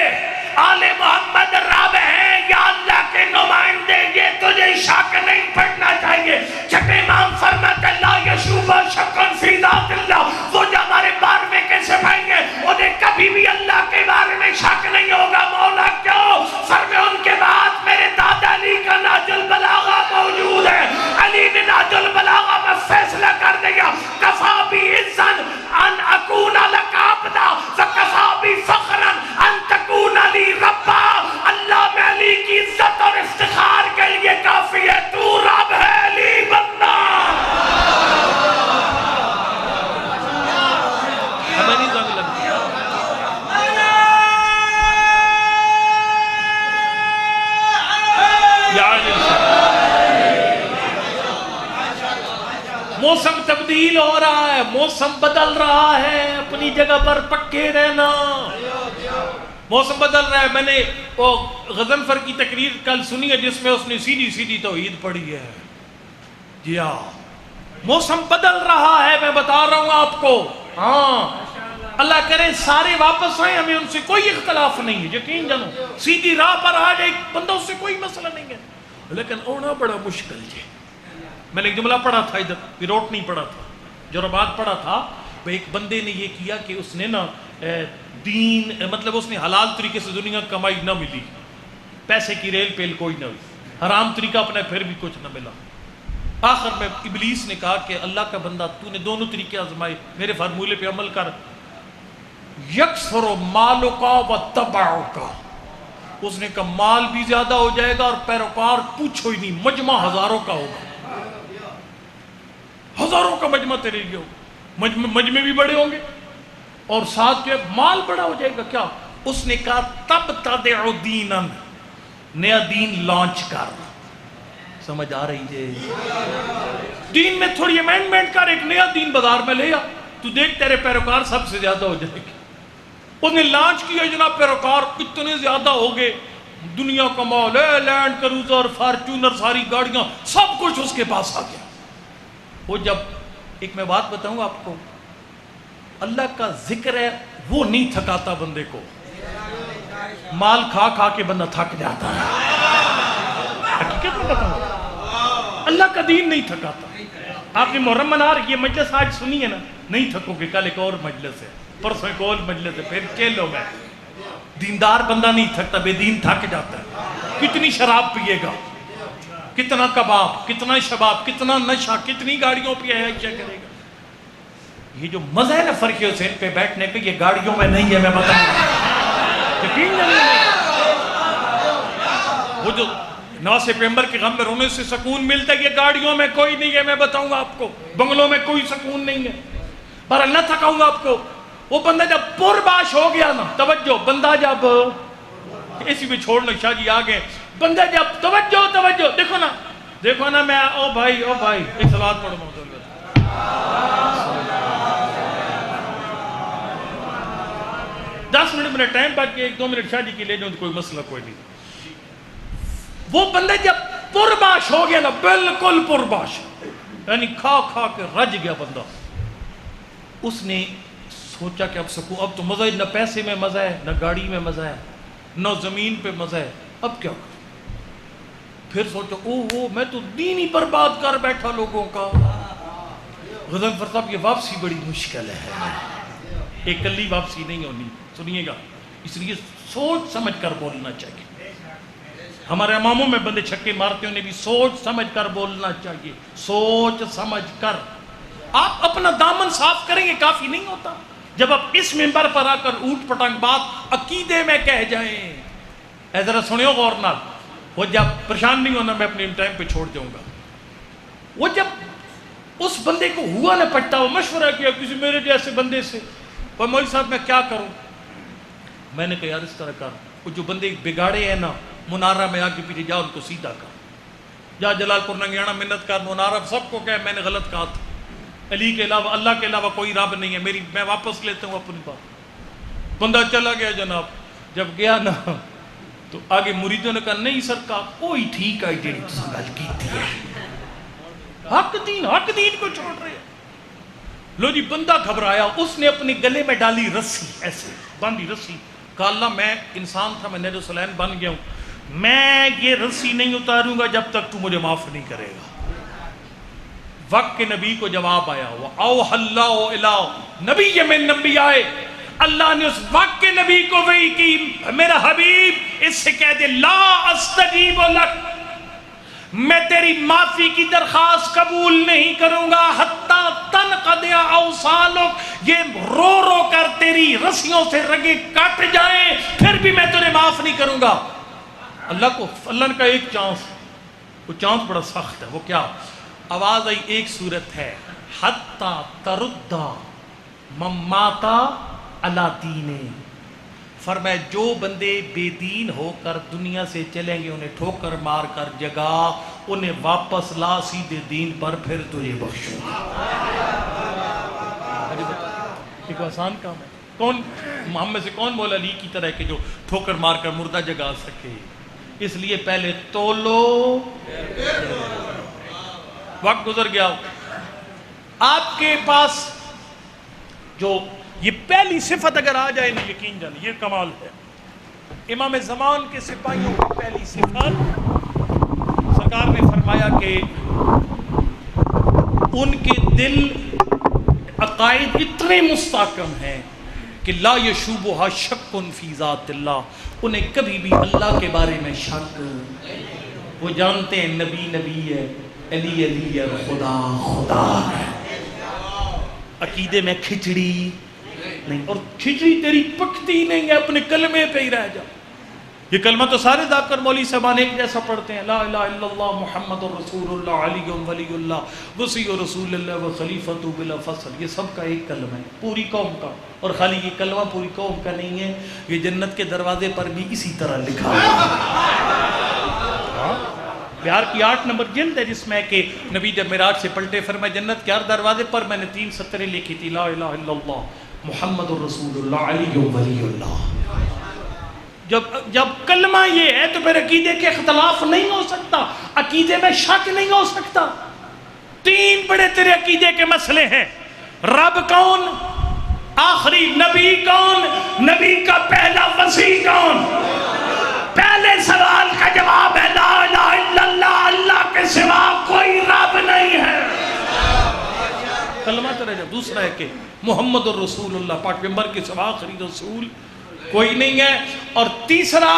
آل محمد رب ہیں یا اللہ کے نمائندے، یہ تجھے شک نہیں پڑنا چاہیے. چھٹے امام فرماتے لا یشوب شک فی ذات اللہ. وہ جو ہمارے 12ویں کے سپاہی ہیں انہیں کبھی بھی اللہ کے بارے میں شک نہیں ہوگا. مولا کیوں؟ فرمے ان کے بعد میرے دادا علی کا نہج البلاغہ موجود ہے. علی نے نہج البلاغہ میں فیصلہ کر دیا کفا be عزن in اکون look Abida وکفا be فخرا ان تکون علی ربا. اللہ میں علی کی عزت اور افتخار کے لیے کافی ہے تو رب ہے علی بننا. ہمیں نہیں زنگ لگتی. موسم تبدیل ہو رہا ہے، موسم بدل رہا ہے، اپنی جگہ پر پکے رہنا. موسم بدل رہا ہے. میں نے وہ غضنفر کی تقریر کل سنی ہے جس میں اس نے سیدھی سیدھی توحید پڑھی ہے. جی ہاں موسم بدل رہا ہے، میں بتا رہا ہوں آپ کو. ہاں اللہ کرے سارے واپس آئیں، ہمیں ان سے کوئی اختلاف نہیں ہے، یقین جانو سیدھی راہ پر آ جائے بندہ، اس سے کوئی مسئلہ نہیں ہے. لیکن ہونا بڑا مشکل ہے. میں نے ایک جملہ پڑھا تھا ادھر، پیروٹ نہیں پڑھا تھا، جوراباد پڑھا تھا. ایک بندے نے یہ کیا کہ اس نے نا دین، مطلب اس نے حلال طریقے سے دنیا کمائی نہ ملی، پیسے کی ریل پیل کوئی نہ ہوئی، حرام طریقہ اپنا پھر بھی کچھ نہ ملا. آخر میں ابلیس نے کہا کہ اللہ کا بندہ تو نے دونوں طریقے آزمائے، میرے فارمولے پہ عمل کر. یکثر مالک و تبعک، اس نے کہا مال بھی زیادہ ہو جائے گا اور پیروکار پوچھو ہی نہیں، مجمع ہزاروں کا ہوگا، ہزاروں کا مجمع تیرے لیے ہوگا، مجمع بھی بڑے ہوں گے اور ساتھ جو ہے مال بڑا ہو جائے گا. کیا اس نے کہا تب تدع دینا، نیا دین لانچ کر. سمجھ آ رہی ہے؟ دین میں تھوڑی امینڈمنٹ کر، ایک نیا دین بازار میں لے آ، تو دیکھ تیرے پیروکار سب سے زیادہ ہو جائے گے. اس نے لانچ کیا جناب، پیروکار اتنے زیادہ ہو گئے، دنیا کا مال ہے، لینڈ کروزر، فارچونر، ساری گاڑیاں، سب کچھ اس کے پاس آ گیا. وہ جب ایک میں بات بتاؤں آپ کو، اللہ کا ذکر ہے وہ نہیں تھکاتا بندے کو، مال کھا کھا کے بندہ تھک جاتا ہے. حقیقت میں بتاؤں، اللہ کا دین نہیں تھکاتا. آپ نے محرم منا رہی، یہ مجلس آج سنی ہے نا، نہیں تھکو گے، کل ایک اور مجلس ہے، پرسوں ایک اور مجلس ہے، پھر چیلوں میں. دیندار بندہ نہیں تھکتا، بے دین تھک جاتا ہے. کتنی شراب پیے گا، کتنا کباب، کتنا شباب، کتنا نشہ، کتنی گاڑیوں پہ عیاشیاں کرے گا. یہ جو مزہ ہے نا فرقے حسین پہ بیٹھنے کا، یہ گاڑیوں میں نہیں ہے، میں بتاؤں گا. یقین نہیں. وہ جو ناس پیغمبر کے غم میں رونے سے سکون ملتا ہے، یہ گاڑیوں میں کوئی نہیں ہے، میں بتاؤں گا آپ کو. بنگلوں میں کوئی سکون نہیں ہے. پر اللہ تھکاؤں گا آپ کو. وہ بندہ جب پرباش ہو گیا نا، توجہ، بندہ جب اسی بھی چھوڑنا، شاہ جی آگے، بندہ جب توجہ دیکھو نا میں، او بھائی ایک صلوات پڑھو محمد. 10 منٹ میں ٹائم بچ کے 1-2 منٹ شاہ جی کی لے جاؤں، کوئی مسئلہ کوئی نہیں. وہ بندہ جب پرباش ہو گیا نا، بالکل پرباش، یعنی کھا کھا کے رج گیا بندہ. اس نے سوچا کہ اب سکون، اب تو مزہ، نہ پیسے میں مزہ ہے، نہ گاڑی میں مزہ ہے، نہ زمین پہ مزہ ہے، اب کیا کروں. پھر سوچا اوہ میں تو دین ہی برباد کر بیٹھا لوگوں کا. غضنفر صاحب یہ واپسی بڑی مشکل ہے، ایک کلی واپسی نہیں ہونی، سنیے گا. اس لیے سوچ سمجھ کر بولنا چاہیے. ہمارے اماموں میں بندے چھکے مارتے، انہیں بھی سوچ سمجھ کر بولنا چاہیے، سوچ سمجھ کر. آپ اپنا دامن صاف کریں گے کافی نہیں ہوتا. جب آپ اس منبر پر آ کر اوٹ پٹانگ بات عقیدے میں کہہ جائیں، اے ذرا سنیو غور نال. وہ جب پریشان نہیں ہونا، میں اپنے ٹائم پہ چھوڑ جاؤں گا. وہ جب اس بندے کو ہوا نہ پٹتا، وہ مشورہ کیا کسی میرے جیسے بندے سے، اور مولوی صاحب میں کیا کروں. میں نے کہا یار اس طرح کر، وہ جو بندے بگاڑے ہیں نا، منارہ میں آگے پیچھے جا، ان کو سیدھا کر. جا جلال پور ننگیانا منت کر، منارہ سب کو کہے میں نے غلط کہا تھا، علی کے علاوہ، اللہ کے علاوہ کوئی رب نہیں ہے، میں واپس لیتا ہوں اپنی بات. بندہ چلا گیا جناب. جب گیا نا تو آگے مریدوں نے کہا نہیں سرکار کوئی ٹھیک ہے جیڑی تساں گل کیتی ہے، حق دین کو چھوڑ رہے ہیں. لو جی بندہ گھبرایا، اس نے اپنے گلے میں ڈالی رسی، ایسے باندھی رسی. کہا اللہ میں انسان تھا، میں نیل و سلین بن گیا ہوں، میں یہ رسی نہیں اتاروں گا جب تک تو مجھے معاف نہیں کرے گا. وقت کے نبی کو جواب آیا، وَأَوْحَ اللَّهُ إِلَىٰ نَبِيٍّ مِّن أَنْبِيَائِهِ، اللہ نے اس وقت کے نبی کو وحی کی، میرا حبیب اس سے کہہ دے لا استجیب لک، میں تیری معافی کی درخواست قبول نہیں کروں گا حتیٰ تنقضع اوصالک، یہ رو رو کر تیری رسیوں سے رگیں کٹ جائیں، پھر بھی میں تجھے معاف نہیں کروں گا. اللہ نے کہا ایک چانس. وہ چانس بڑا سخت ہے. وہ کیا؟ آواز آئی، ایک صورت ہے حتیٰ تردہ مماتا علی دینے. فرمایا جو بندے بے دین ہو کر دنیا سے چلیں گے، انہیں ٹھوکر مار کر جگا، انہیں واپس لا سیدھے دین پر، پھر تجھے بخشوں گا. ایک آسان کام ہے. کون ہم میں سے کون مولا علی کی طرح کہ جو ٹھوکر مار کر مردہ جگا سکے؟ اس لیے پہلے تولو. وقت گزر گیا. آپ کے پاس جو یہ پہلی صفت اگر آ جائے نا، یقین جانے یہ کمال ہے. امام زمان کے سپاہیوں کی پہلی صفت، سرکار نے فرمایا کہ ان کے دل عقائد اتنے مستحکم ہیں کہ لا یشوبھا شک فی ذات اللہ، انہیں کبھی بھی اللہ کے بارے میں شک، وہ جانتے ہیں نبی نبی ہے، علی علی ہے، خدا خدا ہے. عقیدے میں کھچڑی نہیں، اور کھچڑی تیری پکتی نہیں ہے، اپنے کلمے پہ ہی رہ جا. یہ کلمہ تو سارے ذاکر مولوی صاحبان ایک جیسا پڑھتے ہیں، لا الہ الا اللہ محمد رسول اللہ علی ولی اللہ وصی رسول اللہ و خلیفۃ بلا فصل، یہ سب کا ایک کلمہ ہے پوری قوم کا. اور خالی یہ کلمہ پوری قوم کا نہیں ہے، یہ جنت کے دروازے پر بھی اسی طرح لکھا ہے. بہار کی 8 نمبر جلد ہے جس میں کہ نبی جب معراج سے پلٹے فرمائے جنت کے ہر دروازے پر میں نے 3 سطریں لکھی تھی، لا الہ الا اللہ محمد الرسول اللہ علی ولی اللہ. جب کلمہ یہ ہے تو پھر عقیدے کے اختلاف نہیں ہو سکتا، عقیدے میں شک نہیں ہو سکتا. 3 بڑے تیرے عقیدے کے مسئلے ہیں، رب کون، آخری نبی کون، نبی کا پہلا وصی کون. پہلے سوال کا جواب ہے لا الہ الا اللہ، اللہ کے سوا کوئی رب نہیں ہے. کلمہ تیرا جب دوسرا ہے کہ محمد الرسول اللہ، پاک پیغمبر کے سوا آخری رسول کوئی نہیں ہے. اور تیسرا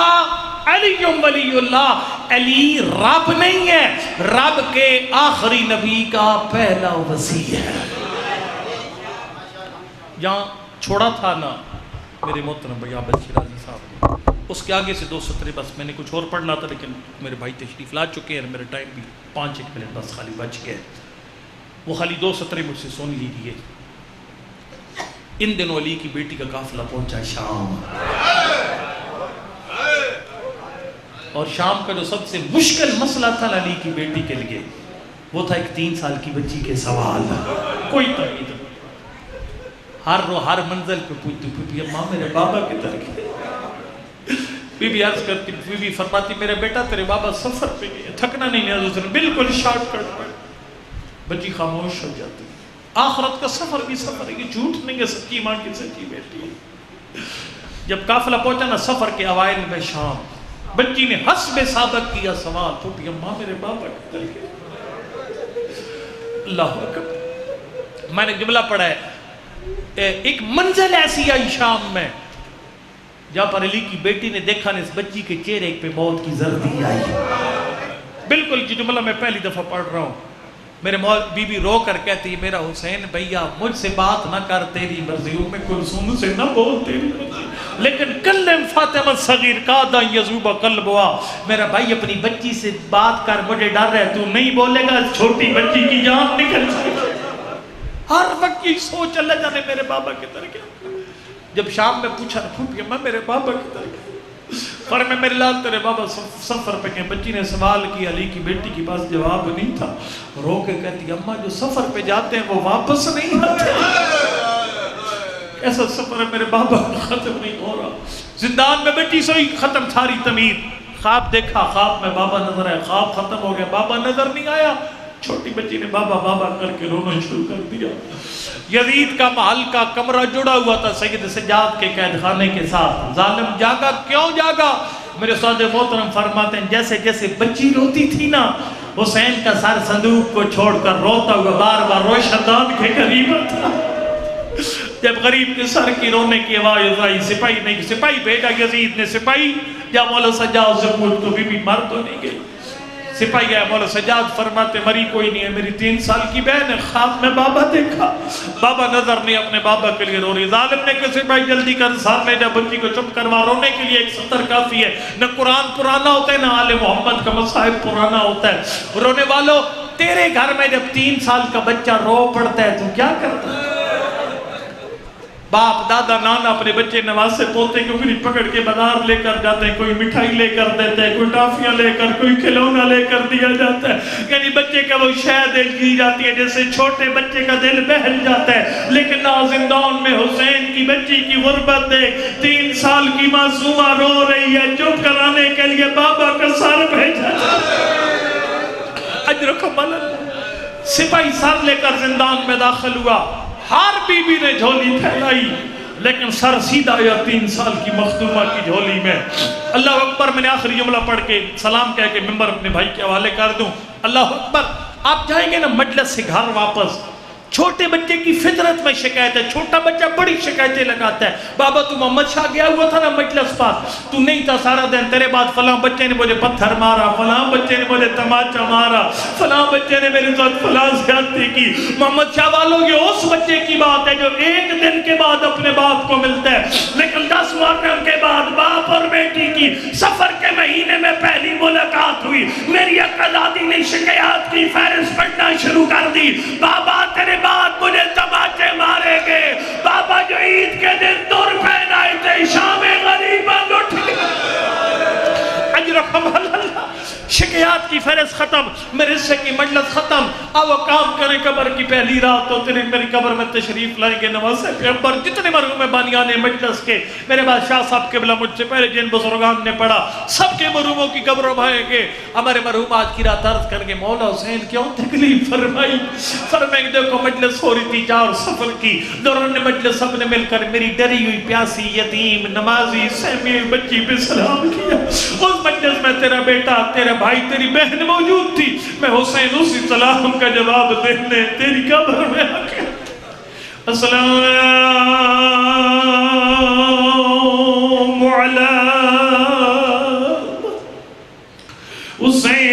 علی ولی اللہ، علی رب نہیں ہے، رب کے آخری نبی کا پہلا وصی ہے. جہاں چھوڑا تھا نا میرے محترم بھائی عابد شیرازی صاحب نے، اس کے آگے سے 2 سطریں بس، میں نے کچھ اور پڑھنا تھا لیکن میرے بھائی تشریف لا چکے ہیں، میرا ٹائم بھی 5-1 منٹ بس خالی بچ گیا. وہ خالی 2 سطریں مجھ سے سن لیجیے. ان دنوں علی کی بیٹی کا قافلہ پہنچا شام، اور شام کا جو سب سے مشکل مسئلہ تھا علی کی بیٹی کے لیے وہ تھا ایک 3 سال کی بچی کے سوال. کوئی تمید نہیں، ہر منزل پہ پوچھتی پھوپھی اماں میرے بابا کی طرح. بی بی عرض کرتی، بی بی فرماتی میرا بیٹا تیرے بابا سفر پہ گئے، تھکنا نہیں ہے حضور، بالکل شارٹ کٹ پر. بچی خاموش ہو جاتی. آخرت کا سفر بھی سفر ہے، یہ جھوٹ نہیں ہے، سچی ماں کی سچی بیٹی ہے. جب قافلہ پہنچا نا سفر کے اوائل میں شام، بچی نے حسب سابق کیا سوال، پھوپھی اماں میرے بابا کی طرح. اللہ اکبر. میں نے جملہ پڑھا ہے، ایک منزل ایسی آئی شام میں جہاں پر علی کی بیٹی نے دیکھا نا اس بچی کے چہرے پہ موت کی زردی آئی. بالکل جو جملہ میں پہلی دفعہ پڑھ رہا ہوں. میرے بی بی رو کر کہتی ہے میرا حسین بھیا مجھ سے بات نہ کر تیری مرضی، ام کلثوم سے نہ بول تیری مرضی، لیکن کلم فاطمہ صغیر قادا یذوب قلبها، میرا بھائی اپنی بچی سے بات کر، مجھے ڈر ہے تو نہیں بولے گا چھوٹی بچی کی جان نکل جائے گی. ہر وقت یہ سوچ اللہ جانے میرے بابا کی طرح کیا. جب شام میں پوچھا پھوپھی اماں میرے بابا کی طرح کیا، فرمایا میرے لال تیرے بابا سفر پہ گئے. بچی نے سوال کیا، علی کی بیٹی کے پاس جواب نہیں تھا، رو کے کہتی اماں جو سفر پہ جاتے ہیں وہ واپس نہیں آتے. ایسا سفر ہے میرے بابا ختم نہیں ہو رہا. زندان میں بیٹی سوئی، ختم ساری تمید. خواب دیکھا، خواب میں بابا نظر آیا، خواب ختم ہو گیا، بابا نظر نہیں آیا. چھوٹی بچی نے بابا بابا کر کے رونا شروع کر دیا. یزید کا محل کا کمرہ جڑا ہوا تھا سید سجاد کے قید خانے کے ساتھ. ظالم جاگا، کیوں جاگا؟ میرے استاد محترم فرماتے ہیں جیسے جیسے بچی روتی تھی نا، حسین کا سر صندوق کو چھوڑ کر روتا ہوا بار بار روشن دان کے قریب تھا. جب غریب کے سر کی رونے کی آواز آئی، سپاہی نہیں، سپاہی بھیجا یزید نے. سپاہی جب مولا سجاد سے پوچھ تو بی بی مر تو نہیں گئی. سپاہی ہے مولا سجاد فرماتے مری کوئی نہیں ہے، میری 3 سال کی بہن ہے، خواب میں بابا دیکھا، بابا نظر نہیں، اپنے بابا کے لیے رو رہی. ظالم نے کہ سپاہی جلدی کر سامنے جا بچی کو چپ کروا، رونے کے لیے 1 سطر کافی ہے. نہ قرآن پرانا ہوتا ہے نہ آل محمد کا مصحف پرانا ہوتا ہے. رونے والوں تیرے گھر میں جب 3 سال کا بچہ رو پڑتا ہے تو کیا کرتا ہے؟ باپ دادا نانا اپنے بچے نواسے پوتے کو پھر پکڑ کے بازار لے کر جاتے ہیں، کوئی مٹھائی لے کر دیتے ہیں، کوئی ٹافیاں لے کر، کوئی کھلونا لے کر دیا جاتا ہے. یعنی بچے کا وہ شاید دل کی جاتی ہے جیسے چھوٹے بچے کا دل بہل جاتا ہے. لیکن نہ زندان میں حسین کی بچی کی غربت دیکھ، 3 سال کی معصومہ رو رہی ہے، چپ کرانے کے لیے بابا کا سر بھیجا. اجرکم اللہ. سپاہی سر لے کر زندان میں داخل ہوا، ہر بی بی نے جھولی پھیلائی، لیکن سر سیدھا یا 3 سال کی مخدومہ کی جھولی میں۔ اللہ اکبر، میں نے آخری جملہ پڑھ کے سلام کہہ کے ممبر اپنے بھائی کے حوالے کر دوں۔ اللہ اکبر، آپ جائیں گے نا مجلس سے گھر واپس، چھوٹے بچے کی فطرت میں شکایت ہے، چھوٹا بچہ بڑی شکایتیں لگاتا ہے، بابا تو محمد شاہ گیا ہوا تھا نا مجلس پر، تو نہیں تھا سارا دن، تیرے بعد فلاں بچے نے مجھے پتھر مارا، فلاں بچے نے مجھے تماچا مارا، فلاں بچے نے میرے ساتھ فلاں زیادتی کی۔ محمد شاہ والوں یہ اس بچے کی بات ہے جو 1 دن کے بعد اپنے باپ کو ملتا ہے، لیکن 10 محرم کے بعد باپ اور بیٹی کی سفر کے مہینے میں پہلی ملاقات ہوئی، میری اقلادی نے شکایات کی فہرست پڑھنا شروع کر دی، بابا تیرے بعد مجھے تماچے مارے گے، بابا جو عید کے دن دور پہنائے تھے شام غریبہ لٹ گئے، اجرکم اللہ۔ شکایات کی فہرست ختم، میرے حصے کی مجلس ختم، اب وہ کام کریں، قبر کی پہلی رات تو تیری میری قبر میں تشریف لائیں گے نواز پیغمبر، جتنے مرحوم بانیان مجلس کے، میرے بعد شاہ صاحب قبلہ مجھ سے پہلے جن بزرگان نے پڑھا، سب کے مرحوموں کی قبروں بھائیں گے۔ ہمارے مرحوم آج کی رات عرض کر کے مولا حسین کیوں تکلیف فرمائی؟ فرمائیں دیکھو مجلس ہو رہی تھی 4 سفر کی، دوران مجلس سب نے مل کر میری ڈری ہوئی پیاسی یتیم نمازی سہمی بچی پہ سلام کیا، اس مجلس میں تیرا بیٹا تیرا بھائی تیری بہن موجود تھی، میں حسین اسی سلام کا جواب دینے تیری قبر میں آ گیا، السلام علی حسین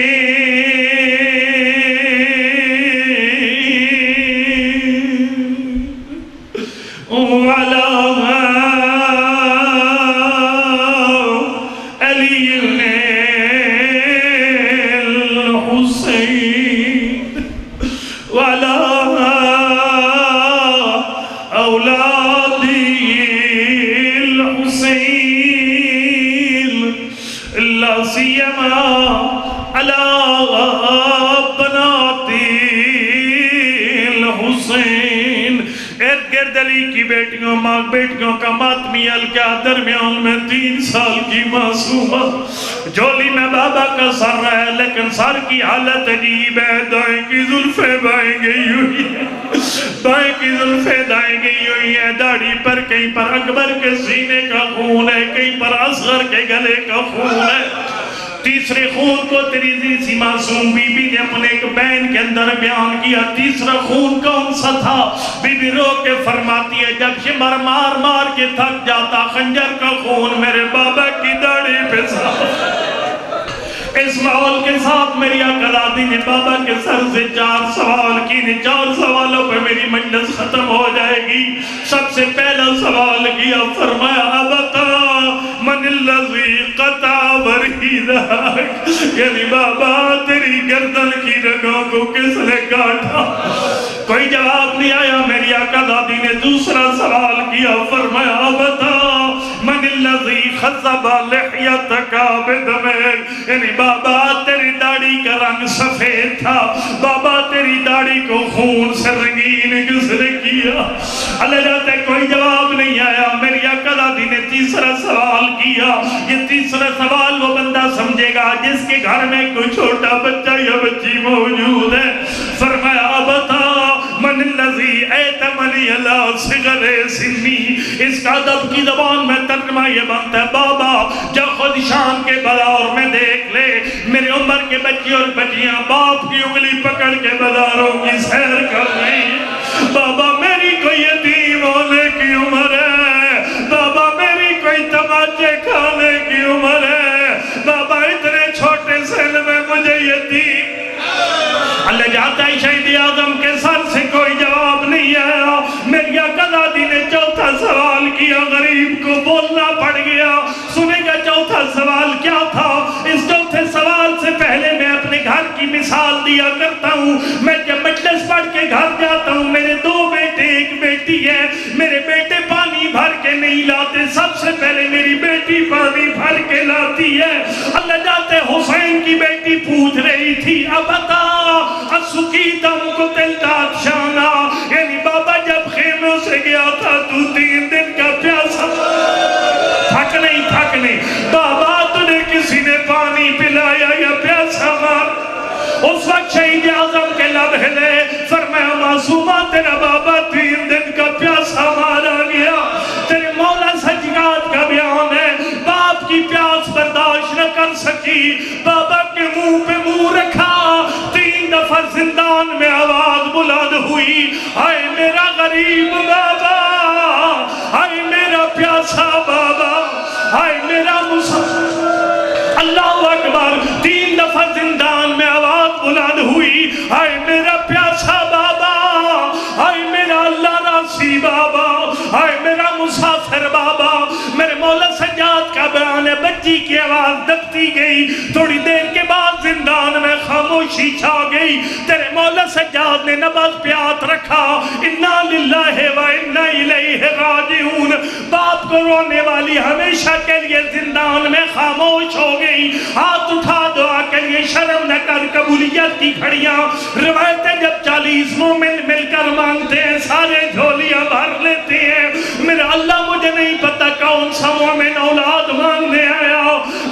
وعلی کی بیٹیوں ماں بیٹیوں کا ماتمی الکا درمیان میں 3 سال کی معصومہ، جھولی میں بابا کا سر ہے لیکن سر کی حالت عجیب ہے، دائیں کی زلفیں بائیں گئی ہوئی ہے، بائیں کی زلفیں دائیں گئی ہوئی ہے، داڑھی پر کہیں پر اکبر کے سینے کا خون ہے، کہیں پر اصغر کے گلے کا خون ہے۔ تیسرے خون کو تیری سی معصوم بی بی نے اپنے ایک بین کے اندر بیان کیا، تیسرا خون کون سا تھا؟ بی بی رو کے فرماتی ہے جب شمر مار مار کے تھک جاتا، خنجر کا خون میرے بابا کی داڑھی پہ صاف۔ اس ماحول کے ساتھ میری اقلادی نے بابا کے سر سے 4 سوال کی، 4 سوالوں پہ میری مجلس ختم ہو جائے گی۔ سب سے پہلا سوال کیا، فرمایا ابتا من الذی قطع ورحیدک، یعنی بابا تیری گردن کی رگوں کو کس نے کاٹا؟ کوئی جواب نہیں آیا۔ میری اقلادی نے دوسرا سوال کیا، فرمایا ابتا من الذی خضب لحیتک بدمک، یعنی بابا تیری داڑھی کا رنگ سفید تھا، بابا تیری داڑھی کو خون سے رنگین کس نے کیا؟ اللہ جاتے کوئی جواب نہیں آیا۔ میری اقلادی نے تیسرا سوال کیا، یہ تیسرا سوال وہ بندہ سمجھے گا جس کے گھر میں کوئی چھوٹا بچہ یا بچی موجود ہے۔ فرمایا بتا من الذی ایتمنی اللہ صغر سنی، اس کا ادب کی زبان میں ترجمہ یہ بنتا ہے بابا جب خود شام کے بازار میں دیکھ لے میرے عمر کے بچی اور بچیاں باپ کی انگلی پکڑ کے بازاروں کی سیر کر رہی ہیں، بابا میری کوئی یتیم ہونے کی عمر ہے، بابا میری کوئی تماچے کھانے کی عمر ہے، بابا اتنے چھوٹے سن میں مجھے یتیم۔ اللہ جاتا ہے شہید اعظم کے سر سے کوئی جواب نہیں آیا۔ میری اقلادی نے چوتھا سوال کیا، غریب کو بولنا پڑ گیا۔ سنے گا چوتھا سوال کیا تھا؟ اس چوتھے سوال سے پہلے میں اپنے گھر کی مثال دیا کرتا ہوں۔ میں جب مجلس پڑھ کے گھر جاتا ہوں، میرے 2 بیٹے 1 بیٹی ہے، میرے بیٹے پانی بھر کے نہیں لاتے، سب سے پہلے میری بیٹی پانی بھر کے لاتی ہے۔ اللہ جاتے حسین کی بیٹی پوچھ رہی تھی ابتا اسکیتم قتلت عطشانا، یعنی بابا جب خیموں سے گیا تھا تو 3 دن کا پیاسا، تھک نہیں بابا تجھے کسی نے پانی پلایا یا پیاسا مار؟ اس وقت شہید اعظم کے لب اور ہلے، فرمایا معصومہ تیرا بابا 3 دن کا پیاسا مارا گیا۔ تیرے مولا سجاد کا بیان ہے، باپ کی پیاس برداشت نہ کر سکی، بابا کے منہ پہ منہ رکھا، 3 دفعہ زندان میں آواز بلند ہوئی، ہائے میرا غریب بابا، ہائے میرا پیاسا بابا، ہائے میرا مسافر۔ اللہ اکبر، 3 دفعہ زندان میں آواز بلند ہوئی، ہائے میرا پیاسا بابا، ہائے میرا اللہ راسی بابا، ہائے میرا مسافر بابا۔ میرے مولا سجاد کا بیان ہے، بچی کی آواز دبتی گئی، تھوڑی دیر کے بعد زندان میں خاموشی چھا گئی۔ تیرے مولا سجاد نے نبض پہ ہاتھ رکھا، انا للہ و انا الیہ راجعون۔ باپ کو رونے والی ہمیشہ کے لیے زندان میں خاموش ہو گئی، ہاتھ اٹھا دعا کے لیے، شرم نہ کر قبولیت کی کھڑیاں۔ روایتیں جب 40 مومن مل کر مانگتے ہیں، سارے جھولیاں بھر لیتے ہیں۔ میرا اللہ مجھے نہیں پتا کون سا مومن اولاد مانگنے آیا،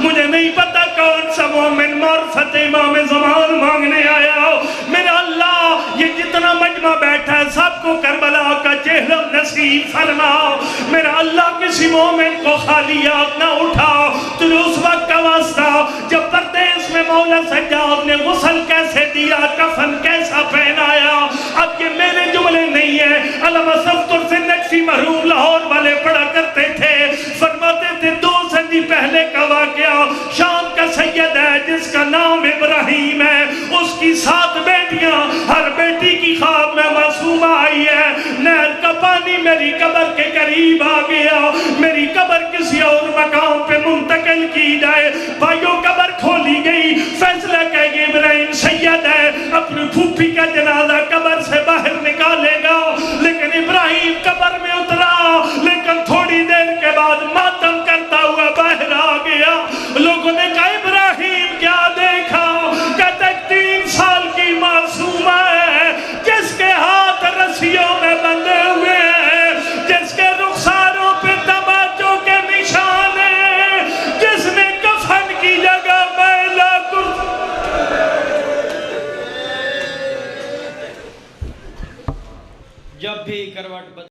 مجھے نہیں پتا کون سا مومن معرفت امام زمان مانگنے آیا۔ میرا اللہ یہ جتنا مجمع بیٹھا ہے سب کو کربلا کا چہرہ نصیب فرما۔ میرا اللہ کسی مومن کو خالی ہاتھ نہ اٹھا۔ تجھے اس وقت کا واسطہ جب پردیس میں مولا سجاد نے غسل کیسے دیا، کفن کیسا پہنایا، اب یہ میرے جملے نہیں ہیں، علامہ صفدر سے نقشی مرحوم لاہور والے پڑھا کرتے تھے، فرماتے تھے 2 صدی پہلے کا واقعہ، شام کا سید ہے جس کا نام ابراہیم ہے، اس کی 7 بیٹیاں، ہر بیٹی کی خواب میں معصومہ آئی ہے، نہر کا پانی میری قبر کے قریب آ گیا، میری قبر کسی اور مقام پہ منتقل کی جائے۔ بھائیوں قبر کھولی گئی، فیصلہ کہ یہ ابراہیم سید ہے، اپنی پھوپھی کا جنازہ قبر سے باہر نکالے گا، لیکن ابراہیم قبر میں اترا، لیکن تھوڑی دیر کے بعد ماتم کرتا ہوا باہر آ گیا۔ لوگوں نے کہا ابراہیم کیا دیکھا؟ کہتا ہے 3 سال کی معصومہ ہے جس کے ہاتھ رسیوں میں بندھے ہوئے ہیں، جس کے رخساروں پہ تماچوں کے نشان ہیں، جس نے کفن کی جگہ میلا جب بھی کروٹ بدل